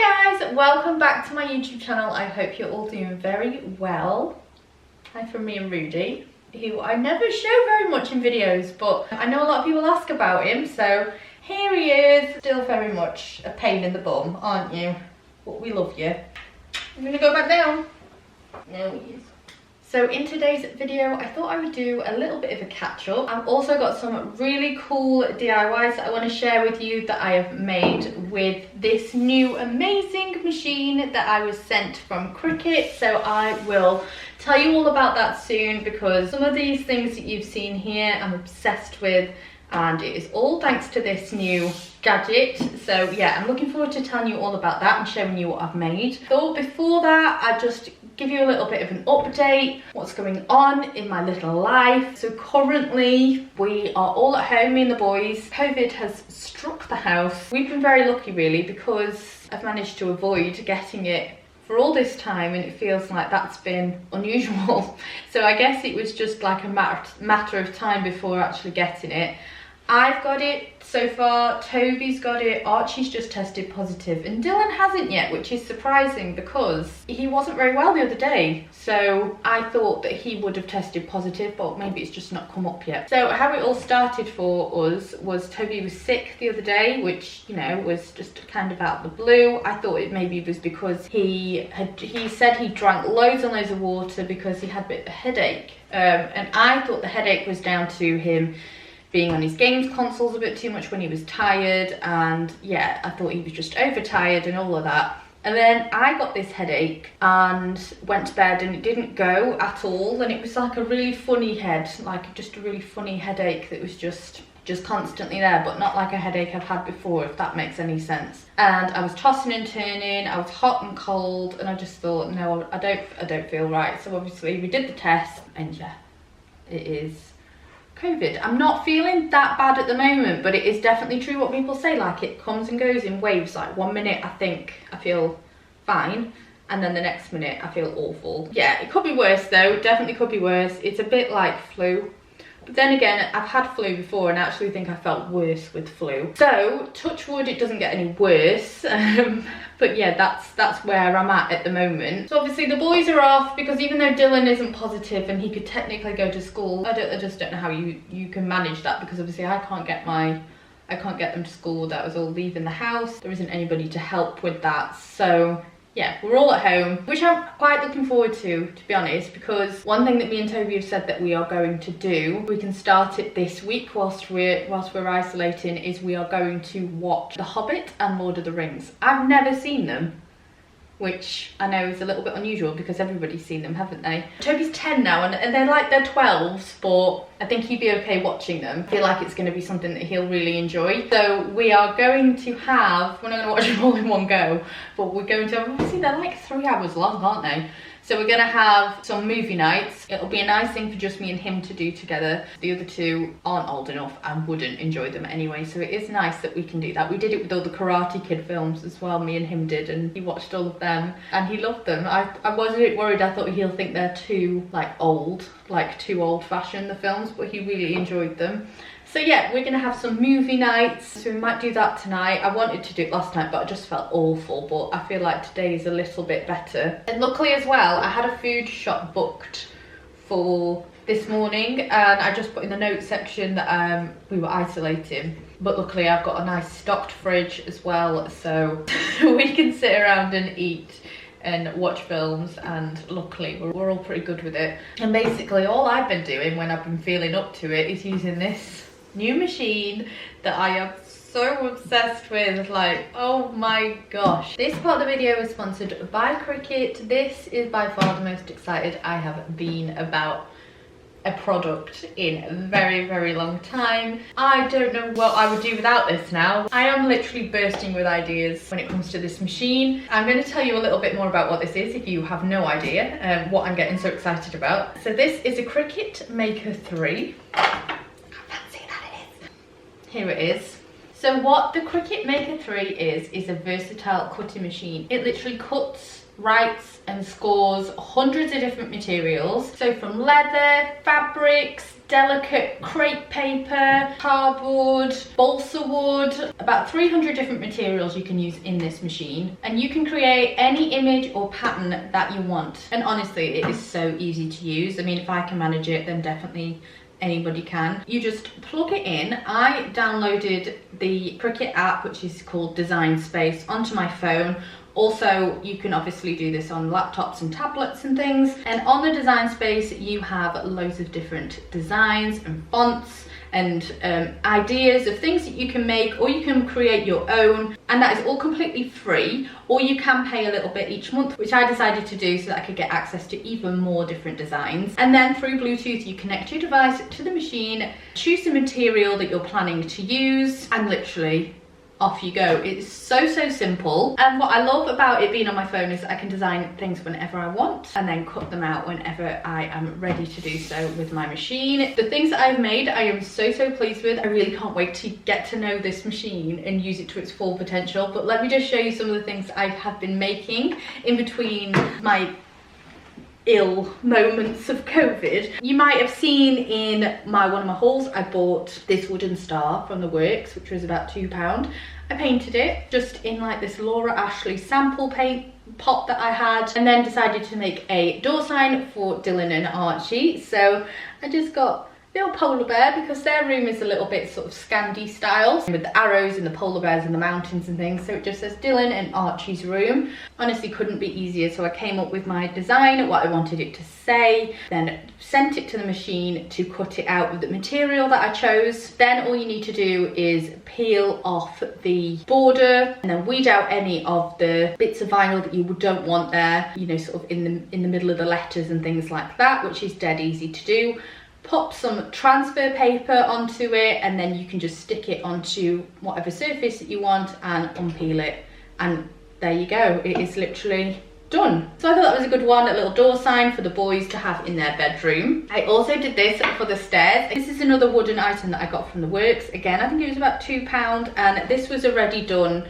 Hi guys, welcome back to my YouTube channel. I hope you're all doing very well. Hi from me and Rudy, who I never show very much in videos, but I know a lot of people ask about him, so here he is. Still very much a pain in the bum, aren't you? But we love you. I'm gonna go back down. There he is. So in today's video, I thought I would do a little bit of a catch up. I've also got some really cool DIYs that I want to share with you that I have made with this new amazing machine that I was sent from Cricut. So I will tell you all about that soon, because some of these things that you've seen here I'm obsessed with, and it is all thanks to this new gadget. So yeah, I'm looking forward to telling you all about that and showing you what I've made. So before that, I just give you a little bit of an update, what's going on in my little life. So currently we are all at home, me and the boys. COVID has struck the house. We've been very lucky really, because I've managed to avoid getting it for all this time, and it feels like that's been unusual. So I guess it was just like a matter of time before actually getting it. I've got it so far, Toby's got it, Archie's just tested positive, and Dylan hasn't yet, which is surprising because he wasn't very well the other day. So I thought that he would have tested positive, but maybe it's just not come up yet. So how it all started for us was Toby was sick the other day, which, you know, was just kind of out of the blue. I thought it maybe was because he said he drank loads and loads of water because he had a bit of a headache. And I thought the headache was down to him being on his games consoles a bit too much when he was tired, and yeah, I thought he was just overtired and all of that. And then I got this headache and went to bed, and it didn't go at all, and it was like a really funny head, like just a really funny headache that was just constantly there, but not like a headache I've had before, if that makes any sense. And I was tossing and turning, I was hot and cold, and I just thought, no, I don't feel right. So obviously we did the test, and yeah, it is COVID. I'm not feeling that bad at the moment, but it is definitely true what people say, like it comes and goes in waves. Like 1 minute I think I feel fine, and then the next minute I feel awful. Yeah, it could be worse though, definitely could be worse. It's a bit like flu. But then again, I've had flu before and I actually think I felt worse with flu. So, touch wood, it doesn't get any worse. But yeah, that's where I'm at the moment. So obviously the boys are off, because even though Dylan isn't positive and he could technically go to school, I just don't know how you can manage that, because obviously I can't get them to school without us all leaving the house. There isn't anybody to help with that. So yeah, we're all at home, which I'm quite looking forward to be honest, because one thing that me and Toby have said that we are going to do, we can start it this week whilst we're isolating, is we are going to watch The Hobbit and Lord of the Rings. I've never seen them, which I know is a little bit unusual because everybody's seen them, haven't they? Toby's 10 now, and they're 12s, but I think he'd be okay watching them. I feel like it's going to be something that he'll really enjoy. So we are going to have, we're not going to watch them all in one go, but we're going to have, obviously they're like 3 hours long, aren't they? So we're going to have some movie nights. It'll be a nice thing for just me and him to do together. The other two aren't old enough and wouldn't enjoy them anyway, so it is nice that we can do that. We did it with all the Karate Kid films as well, me and him did, and he watched all of them and he loved them. I was a bit worried, I thought he'll think they're too too old-fashioned, the films, but he really enjoyed them. So yeah, we're gonna have some movie nights, so we might do that tonight. I wanted to do it last night, but I just felt awful, but I feel like today is a little bit better. And luckily as well, I had a food shop booked for this morning, and I just put in the notes section that we were isolating. But luckily I've got a nice stocked fridge as well, so we can sit around and eat and watch films, and luckily we're all pretty good with it. And basically all I've been doing when I've been feeling up to it is using this new machine that I am so obsessed with, like, oh my gosh. This part of the video is sponsored by Cricut. This is by far the most excited I have been about a product in a very, very long time. I don't know what I would do without this now. I am literally bursting with ideas when it comes to this machine. I'm going to tell you a little bit more about what this is if you have no idea what I'm getting so excited about. So this is a Cricut Maker 3. Here it is. So what the Cricut Maker 3 is a versatile cutting machine. It literally cuts, writes and scores hundreds of different materials. So from leather, fabrics, delicate crepe paper, cardboard, balsa wood, about 300 different materials you can use in this machine. And you can create any image or pattern that you want. And honestly, it is so easy to use. I mean, if I can manage it, then definitely anybody can. You just plug it in. I downloaded the Cricut app, which is called Design Space, onto my phone. Also, you can obviously do this on laptops and tablets and things. And on the Design Space, you have loads of different designs and fonts and ideas of things that you can make, or you can create your own, and that is all completely free, or you can pay a little bit each month, which I decided to do so that I could get access to even more different designs. And then through Bluetooth, you connect your device to the machine, choose the material that you're planning to use, and literally off you go. It's so simple. And what I love about it being on my phone is I can design things whenever I want and then cut them out whenever I am ready to do so with my machine. The things that I've made, I am so pleased with. I really can't wait to get to know this machine and use it to its full potential. But let me just show you some of the things I have been making in between my ill moments of COVID. You might have seen in one of my hauls, I bought this wooden star from the works, which was about £2. I painted it just in like this Laura Ashley sample paint pot that I had, and then decided to make a door sign for Dylan and Archie. So I just got little polar bear, because their room is a little bit sort of Scandi style with the arrows and the polar bears and the mountains and things, so it just says Dylan and Archie's room. Honestly, couldn't be easier. So I came up with my design, what I wanted it to say, then sent it to the machine to cut it out with the material that I chose. Then all you need to do is peel off the border and then weed out any of the bits of vinyl that you don't want there, you know, sort of in the middle of the letters and things like that, which is dead easy to do. Pop some transfer paper onto it, and then you can just stick it onto whatever surface that you want and unpeel it, and there you go. It is literally done. So I thought that was a good one, a little door sign for the boys to have in their bedroom. I also did this for the stairs. This is another wooden item that I got from the works. Again, I think it was about £2, and this was a ready done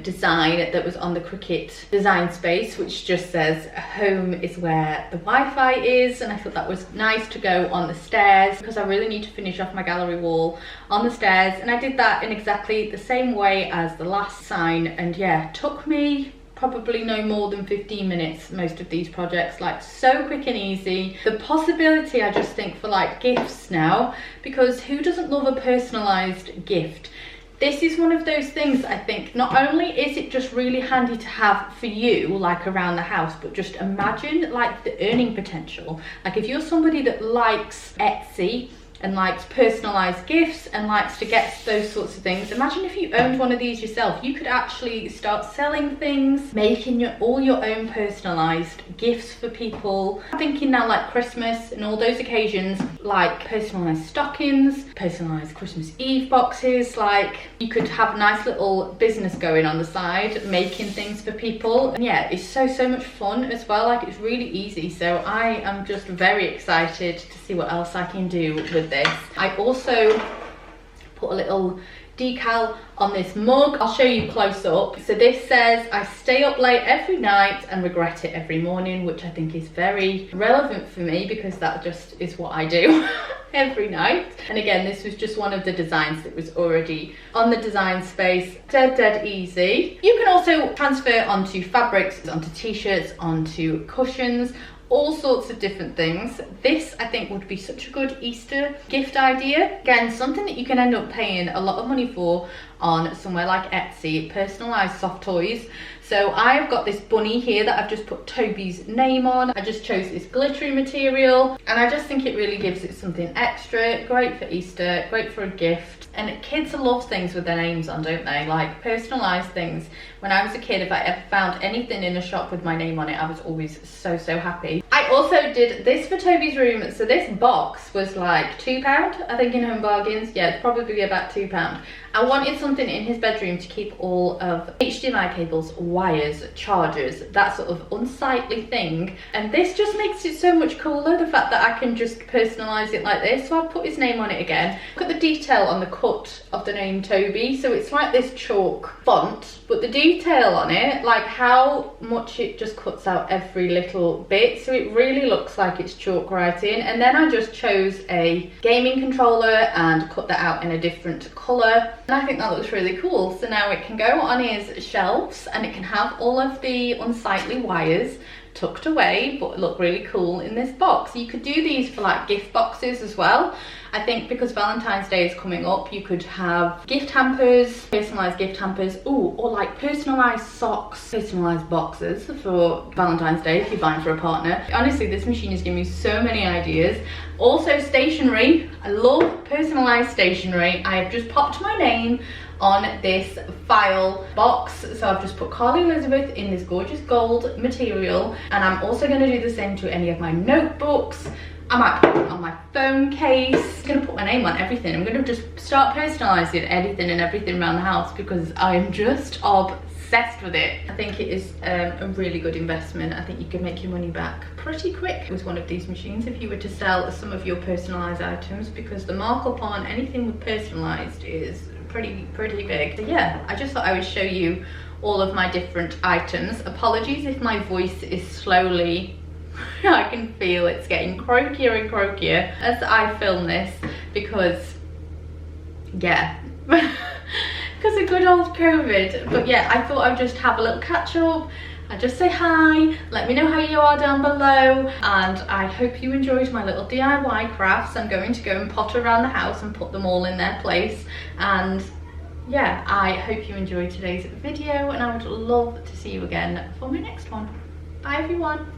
design that was on the Cricut Design Space, which just says home is where the Wi-Fi is, and I thought that was nice to go on the stairs because I really need to finish off my gallery wall on the stairs. And I did that in exactly the same way as the last sign, and yeah, took me probably no more than 15 minutes, most of these projects, like so quick and easy. The possibility, I just think, for like gifts now, because who doesn't love a personalized gift? This is one of those things, I think, not only is it just really handy to have for you, like around the house, but just imagine like the earning potential. Like if you're somebody that likes Etsy and likes personalized gifts and likes to get those sorts of things, imagine if you owned one of these yourself. You could actually start selling things, making all your own personalized gifts for people. I'm thinking now like Christmas and all those occasions, like personalized stockings, personalized Christmas Eve boxes. Like you could have a nice little business going on the side, making things for people. And yeah, it's so much fun as well. Like it's really easy. So I am just very excited to see what else I can do with this. I also put a little decal on this mug. I'll show you close up. So this says, I stay up late every night and regret it every morning, which I think is very relevant for me because that just is what I do every night. And again, this was just one of the designs that was already on the Design Space. Dead easy. You can also transfer onto fabrics, onto t-shirts, onto cushions, all sorts of different things. This I think would be such a good Easter gift idea. Again, something that you can end up paying a lot of money for on somewhere like Etsy, personalized soft toys. So I've got this bunny here that I've just put Toby's name on. I just chose this glittery material and I just think it really gives it something extra. Great for Easter, great for a gift. And kids love things with their names on, don't they? Like personalized things. When I was a kid, if I ever found anything in a shop with my name on it, I was always so happy. I also did this for Toby's room. So this box was like £2, I think, in Home Bargains. Yeah, it'd probably be about £2. I wanted something in his bedroom to keep all of HDMI cables, wires, chargers, that sort of unsightly thing. And this just makes it so much cooler, the fact that I can just personalise it like this. So I've put his name on it again. Look at the detail on the cut of the name Toby. So it's like this chalk font, but the detail on it, like how much it just cuts out every little bit. So it really looks like it's chalk writing. And then I just chose a gaming controller and cut that out in a different colour. And I think that looks really cool. So now it can go on his shelves and it can have all of the unsightly wires tucked away but look really cool in this box. You could do these for like gift boxes as well. I think because Valentine's Day is coming up, you could have gift hampers, personalised gift hampers, or like personalised socks, personalised boxes for Valentine's Day if you're buying for a partner. Honestly, this machine is giving me so many ideas. Also stationery, I love personalised stationery. I have just popped my name on this file box, so I've just put Carly Elizabeth in this gorgeous gold material, and I'm also going to do the same to any of my notebooks. I might put it on my phone case. I'm going to put my name on everything. I'm going to just start personalising anything and everything around the house because I'm just obsessed with it. I think it is a really good investment. I think you can make your money back pretty quick with one of these machines if you were to sell some of your personalised items, because the markup on anything with personalised is pretty big. So yeah, I just thought I would show you all of my different items. Apologies if my voice is slowly I can feel it's getting croakier and croakier as I film this because yeah because of good old COVID. But yeah, I thought I'd just have a little catch up. I just say hi, let me know how you are down below, and I hope you enjoyed my little DIY crafts. I'm going to go and potter around the house and put them all in their place, and yeah, I hope you enjoyed today's video, and I would love to see you again for my next one. Bye everyone.